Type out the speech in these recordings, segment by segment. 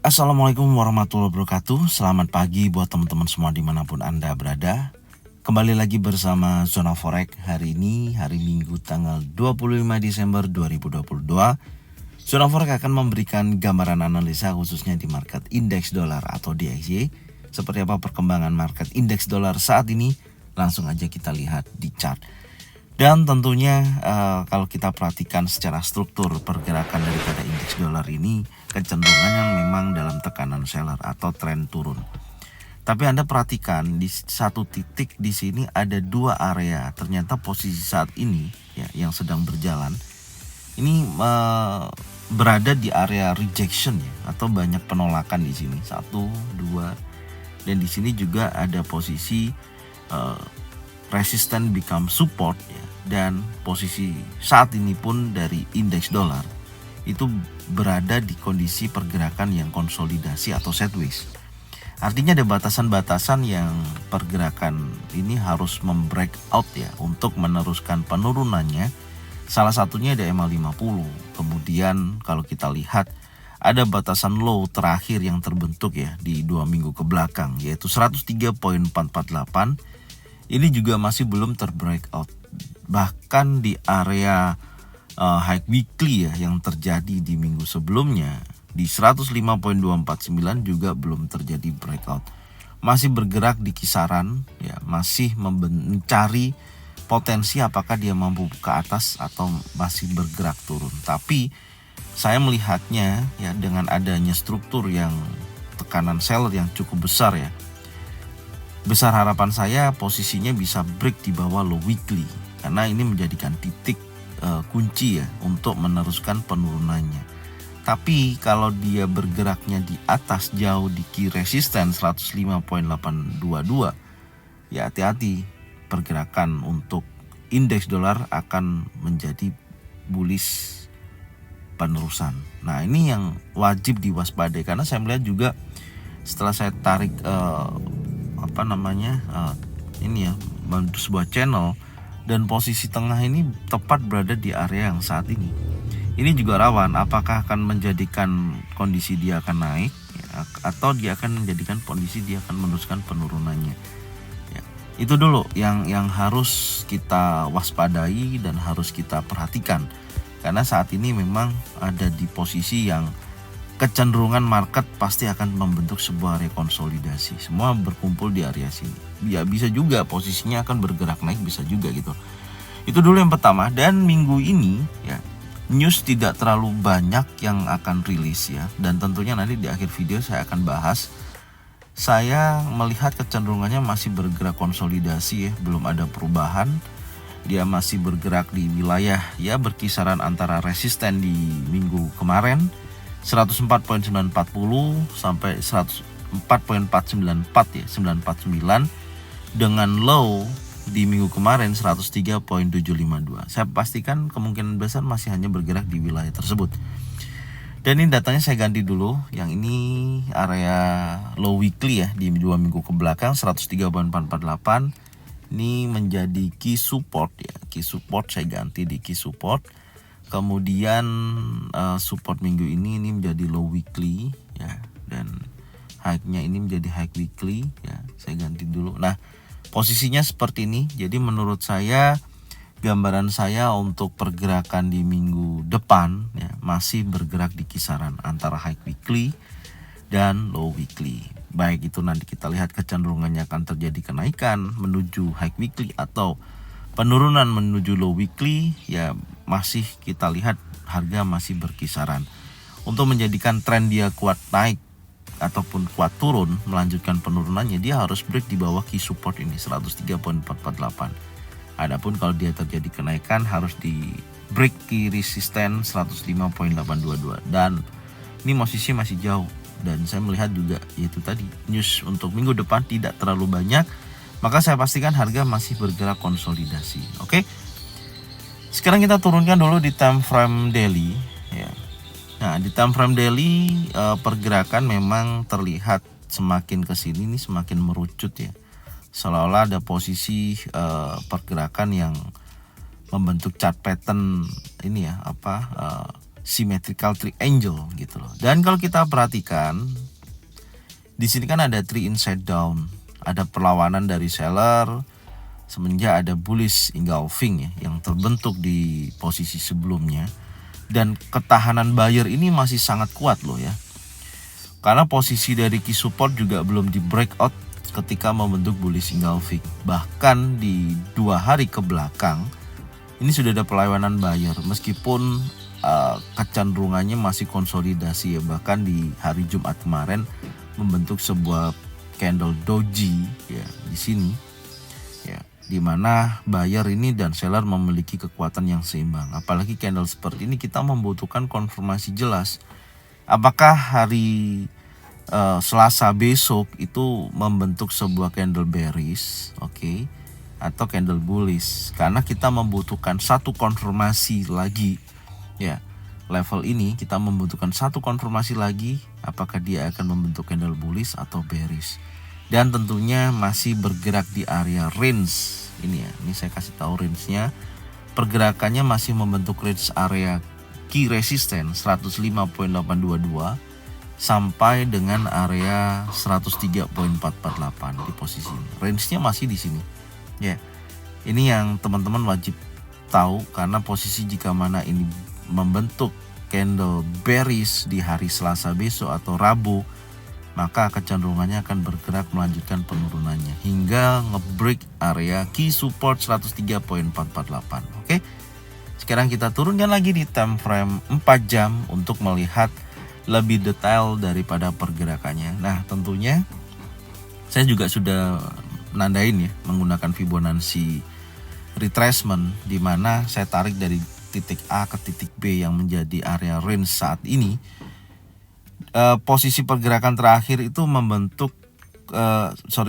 Assalamualaikum warahmatullahi wabarakatuh. Selamat pagi buat teman-teman semua dimanapun Anda berada. Kembali lagi bersama Zona Forex. Hari ini hari Minggu tanggal 25 Desember 2022. Zona Forex akan memberikan gambaran analisa khususnya di market indeks dolar atau DXY. Seperti apa perkembangan market indeks dolar saat ini? Langsung aja kita lihat di chart. Dan tentunya kalau kita perhatikan secara struktur pergerakan daripada indeks dolar ini kecenderungannya memang dalam tekanan seller atau tren turun. Tapi Anda perhatikan di satu titik di sini ada dua area. Ternyata posisi saat ini ya yang sedang berjalan ini berada di area rejection ya, atau banyak penolakan di sini. 1, 2, dan di sini juga ada posisi resistance become support ya. Dan posisi saat ini pun dari indeks dolar itu berada di kondisi pergerakan yang konsolidasi atau sideways. Artinya ada batasan-batasan yang pergerakan ini harus membreak out ya untuk meneruskan penurunannya. Salah satunya ada MA50. Kemudian kalau kita lihat ada batasan low terakhir yang terbentuk ya di 2 minggu ke belakang yaitu 103.448. Ini juga masih belum terbreakout. Bahkan di area high weekly ya yang terjadi di minggu sebelumnya di 105.249 juga belum terjadi breakout. Masih bergerak di kisaran ya, masih mencari potensi apakah dia mampu ke atas atau masih bergerak turun. Tapi saya melihatnya ya dengan adanya struktur yang tekanan seller yang cukup besar ya. Besar harapan saya posisinya bisa break di bawah low weekly karena ini menjadikan titik kunci ya untuk meneruskan penurunannya. Tapi kalau dia bergeraknya di atas jauh di key resistance 105.822 ya hati-hati, pergerakan untuk indeks dolar akan menjadi bullish penerusan. Nah ini yang wajib diwaspadai karena saya melihat juga setelah saya tarik ini ya sebuah channel dan posisi tengah ini tepat berada di area yang saat ini. Ini juga rawan apakah akan menjadikan kondisi dia akan naik ya, atau dia akan menjadikan kondisi dia akan meneruskan penurunannya ya. Itu dulu yang harus kita waspadai dan harus kita perhatikan karena saat ini memang ada di posisi yang kecenderungan market pasti akan membentuk sebuah rekonsolidasi. Semua berkumpul di area sini. Ya bisa juga posisinya akan bergerak naik, bisa juga gitu. Itu dulu yang pertama. Dan minggu ini ya news tidak terlalu banyak yang akan rilis ya. Dan tentunya nanti di akhir video saya akan bahas. Saya melihat kecenderungannya masih bergerak konsolidasi ya, belum ada perubahan. Dia masih bergerak di wilayah ya berkisaran antara resisten di minggu kemarin 104.940 sampai 104.494 ya 949 dengan low di minggu kemarin 103.752. Saya pastikan kemungkinan besar masih hanya bergerak di wilayah tersebut. Dan ini datanya saya ganti dulu. Yang ini area low weekly ya di 2 minggu ke belakang 103.448. Ini menjadi key support ya. Key support saya ganti di key support. Kemudian support minggu ini menjadi low weekly ya, dan high-nya ini menjadi high weekly ya. Saya ganti dulu. Nah, posisinya seperti ini. Jadi menurut saya gambaran saya untuk pergerakan di minggu depan ya masih bergerak di kisaran antara high weekly dan low weekly. Baik itu nanti kita lihat kecenderungannya akan terjadi kenaikan menuju high weekly atau penurunan menuju low weekly ya masih kita lihat harga masih berkisaran. Untuk menjadikan tren dia kuat naik ataupun kuat turun melanjutkan penurunannya dia harus break di bawah key support ini 103.448. Adapun kalau dia terjadi kenaikan harus di break key resistance 105.822 dan ini posisi masih jauh dan saya melihat juga yaitu tadi news untuk minggu depan tidak terlalu banyak. Maka saya pastikan harga masih bergerak konsolidasi. Oke. Sekarang kita turunkan dulu di time frame daily ya. Nah, di time frame daily pergerakan memang terlihat semakin ke sini nih semakin merucut ya. Seolah-olah ada posisi pergerakan yang membentuk chart pattern ini ya symmetrical triangle gitu loh. Dan kalau kita perhatikan di sini kan ada 3 inside down, ada perlawanan dari seller semenjak ada bullish engulfing ya yang terbentuk di posisi sebelumnya, dan ketahanan buyer ini masih sangat kuat loh ya. Karena posisi dari key support juga belum di breakout ketika membentuk bullish engulfing. Bahkan di 2 hari ke belakang ini sudah ada perlawanan buyer meskipun kecenderungannya masih konsolidasi ya. Bahkan di hari Jumat kemarin membentuk sebuah candle doji ya di sini ya, dimana buyer ini dan seller memiliki kekuatan yang seimbang. Apalagi candle seperti ini kita membutuhkan konfirmasi jelas apakah hari Selasa besok itu membentuk sebuah candle bearish, oke, atau candle bullish. Karena kita membutuhkan satu konfirmasi lagi ya, level ini kita membutuhkan satu konfirmasi lagi apakah dia akan membentuk candle bullish atau bearish. Dan tentunya masih bergerak di area range ini ya. Ini saya kasih tahu range-nya. Pergerakannya masih membentuk range area key resistance 105.822 sampai dengan area 103.448 di posisi ini. Range-nya masih di sini. Ya. Ini yang teman-teman wajib tahu, karena posisi jika mana ini membentuk candle bearish di hari Selasa besok atau Rabu, maka kecenderungannya akan bergerak melanjutkan penurunannya hingga ngebreak area key support 103.448. Oke. Sekarang kita turunkan lagi di time frame 4 jam untuk melihat lebih detail daripada pergerakannya. Nah, tentunya saya juga sudah nandain ya menggunakan Fibonacci retracement, di mana saya tarik dari titik A ke titik B yang menjadi area range saat ini. Posisi pergerakan terakhir itu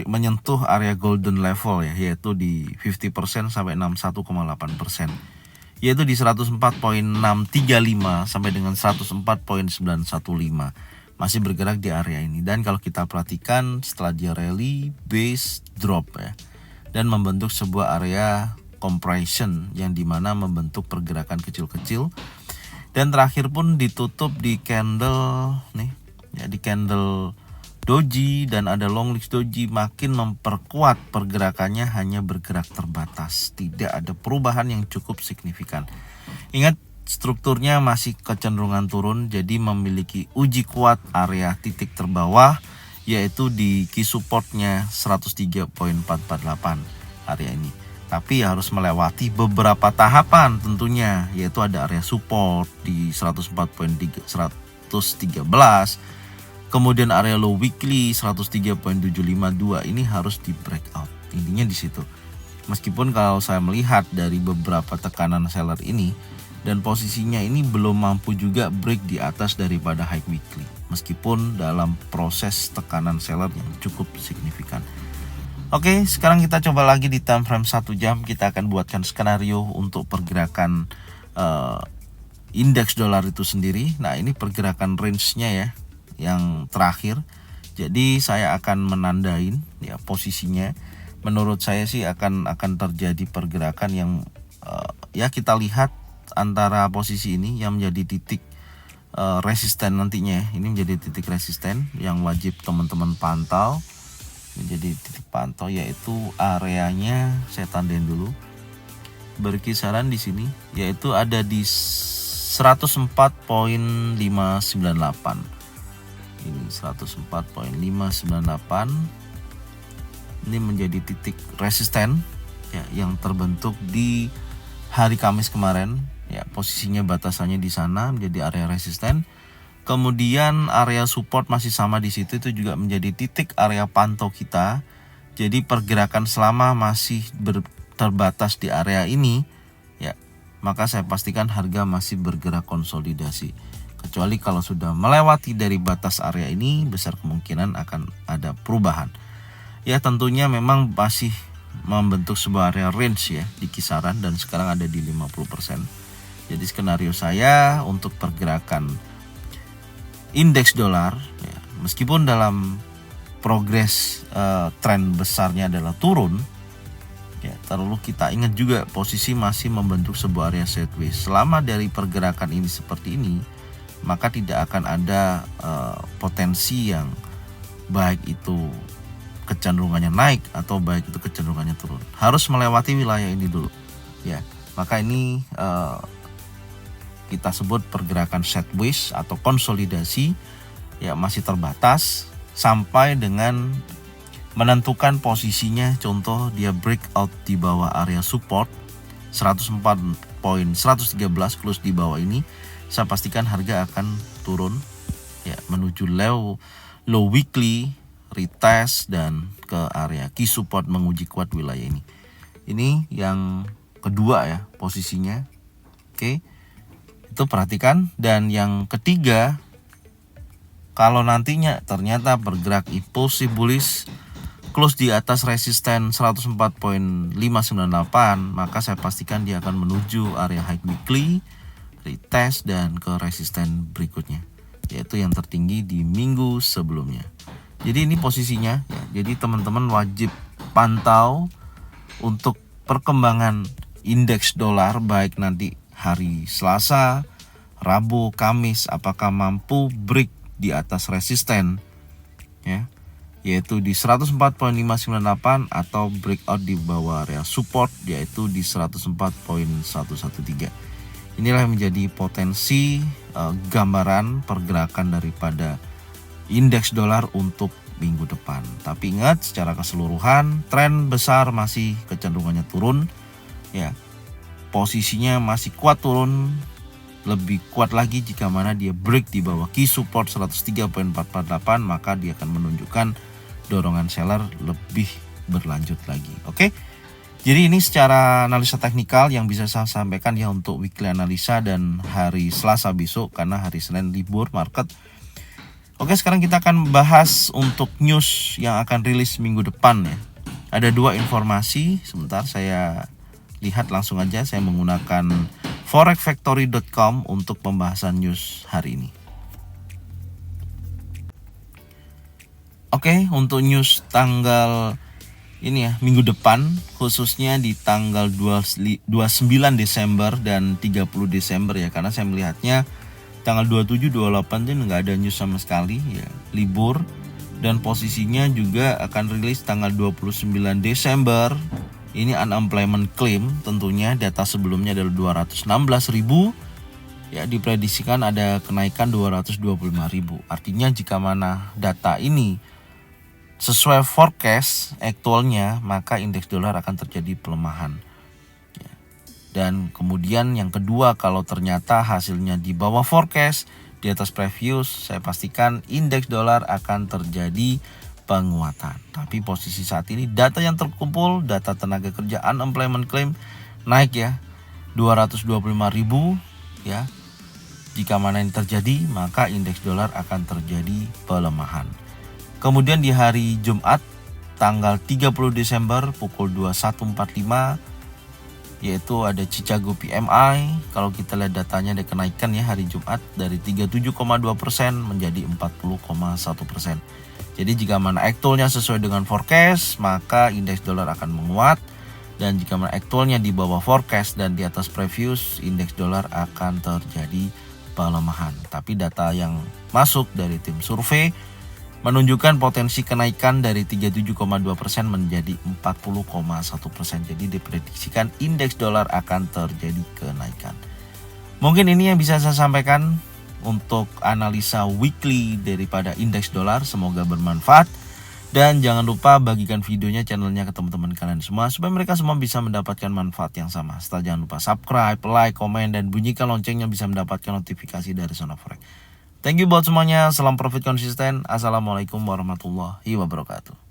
menyentuh area golden level ya, yaitu di 50% sampai 61,8%, yaitu di 104.635 sampai dengan 104.915, masih bergerak di area ini. Dan kalau kita perhatikan setelah dia rally, base drop ya, dan membentuk sebuah area compression yang dimana membentuk pergerakan kecil-kecil. Dan terakhir pun ditutup di candle nih ya, di candle doji, dan ada long legs doji, makin memperkuat pergerakannya hanya bergerak terbatas, tidak ada perubahan yang cukup signifikan. Ingat, strukturnya masih kecenderungan turun, jadi memiliki uji kuat area titik terbawah yaitu di key supportnya 103.448 area ini. Tapi harus melewati beberapa tahapan tentunya, yaitu ada area support di 104.113, kemudian area low weekly 103.752, ini harus di breakout. Intinya di situ. Meskipun kalau saya melihat dari beberapa tekanan seller ini dan posisinya ini belum mampu juga break di atas daripada high weekly, meskipun dalam proses tekanan seller yang cukup signifikan. Oke, sekarang kita coba lagi di time frame 1 jam. Kita akan buatkan skenario untuk pergerakan indeks dolar itu sendiri. Nah, ini pergerakan range-nya ya yang terakhir. Jadi saya akan menandain ya posisinya. Menurut saya sih akan terjadi pergerakan yang ya kita lihat antara posisi ini yang menjadi titik resisten nantinya. Ini menjadi titik resisten yang wajib teman-teman pantau. Menjadi titik pantau, yaitu areanya saya tandain dulu berkisaran di sini, yaitu ada di 104.598. Ini 104.598. Ini menjadi titik resisten ya yang terbentuk di hari Kamis kemarin ya, posisinya batasannya di sana menjadi area resisten. Kemudian area support masih sama di situ, itu juga menjadi titik area pantau kita. Jadi pergerakan selama masih terbatas di area ini ya, maka saya pastikan harga masih bergerak konsolidasi. Kecuali kalau sudah melewati dari batas area ini, besar kemungkinan akan ada perubahan. Ya tentunya memang masih membentuk sebuah area range ya di kisaran, dan sekarang ada di 50%. Jadi skenario saya untuk pergerakan indeks dolar ya, meskipun dalam progres tren besarnya adalah turun ya, Lalu kita ingat juga posisi masih membentuk sebuah area sideways. Selama dari pergerakan ini seperti ini, maka tidak akan ada potensi yang baik itu kecenderungannya naik atau baik itu kecenderungannya turun. Harus melewati wilayah ini dulu, ya. Maka ini kita sebut pergerakan sideways atau konsolidasi, ya, masih terbatas sampai dengan menentukan posisinya. Contoh dia breakout di bawah area support 104.113 close di bawah ini, saya pastikan harga akan turun, ya, menuju low weekly retest dan ke area key support menguji kuat wilayah ini. Ini yang kedua ya posisinya. Oke. Itu perhatikan. Dan yang ketiga, kalau nantinya ternyata bergerak impulsif bullish close di atas resisten 104.598, maka saya pastikan dia akan menuju area high weekly retest dan ke resisten berikutnya, yaitu yang tertinggi di minggu sebelumnya. Jadi ini posisinya ya. Jadi teman-teman wajib pantau untuk perkembangan indeks dolar baik nanti hari Selasa, Rabu, Kamis, apakah mampu break di atas resisten, ya, yaitu di 104.598 atau breakout di bawah area support yaitu di 104.113. Inilah yang menjadi potensi gambaran pergerakan daripada indeks dolar untuk minggu depan. Tapi ingat, secara keseluruhan tren besar masih kecenderungannya turun, ya. Posisinya masih kuat turun, lebih kuat lagi jika mana dia break di bawah key support 103.448, maka dia akan menunjukkan dorongan seller lebih berlanjut lagi. Oke. Jadi ini secara analisa teknikal yang bisa saya sampaikan ya untuk weekly analisa dan hari Selasa besok, karena hari Senin libur market. Oke, sekarang kita akan bahas untuk news yang akan rilis minggu depan ya. Ada dua informasi, sebentar saya lihat langsung aja. Saya menggunakan forexfactory.com untuk pembahasan news hari ini. Oke, untuk news tanggal ini ya, minggu depan, khususnya di tanggal 29 Desember dan 30 Desember ya, karena saya melihatnya tanggal 27, 28 itu nggak ada news sama sekali ya, libur. Dan posisinya juga akan rilis tanggal 29 Desember. Ini unemployment claim, tentunya data sebelumnya adalah 216.000. Ya, diprediksikan ada kenaikan 225.000. Artinya jika mana data ini sesuai forecast aktualnya, maka indeks dolar akan terjadi pelemahan. Ya. Dan kemudian yang kedua, kalau ternyata hasilnya di bawah forecast, di atas previous, saya pastikan indeks dolar akan terjadi penguatan. Tapi posisi saat ini data yang terkumpul, data tenaga kerja unemployment claim naik ya 225.000 ya. Jika mana yang terjadi, maka indeks dolar akan terjadi pelemahan. Kemudian di hari Jumat tanggal 30 Desember pukul 21.45 yaitu ada Chicago PMI. Kalau kita lihat datanya ada kenaikan ya hari Jumat dari 37,2% menjadi 40,1%. Jadi jika mana aktualnya sesuai dengan forecast, maka indeks dolar akan menguat. Dan jika mana aktualnya di bawah forecast dan di atas previous, indeks dolar akan terjadi pelemahan. Tapi data yang masuk dari tim survei menunjukkan potensi kenaikan dari 37,2% menjadi 40,1%. Jadi diprediksikan indeks dolar akan terjadi kenaikan. Mungkin ini yang bisa saya sampaikan untuk analisa weekly daripada indeks dolar. Semoga bermanfaat. Dan jangan lupa bagikan videonya, channelnya ke teman-teman kalian semua supaya mereka semua bisa mendapatkan manfaat yang sama. Setelah jangan lupa subscribe, like, komen, dan bunyikan loncengnya bisa mendapatkan notifikasi dari Zona Forex. Thank you buat semuanya. Salam profit konsisten. Assalamualaikum warahmatullahi wabarakatuh.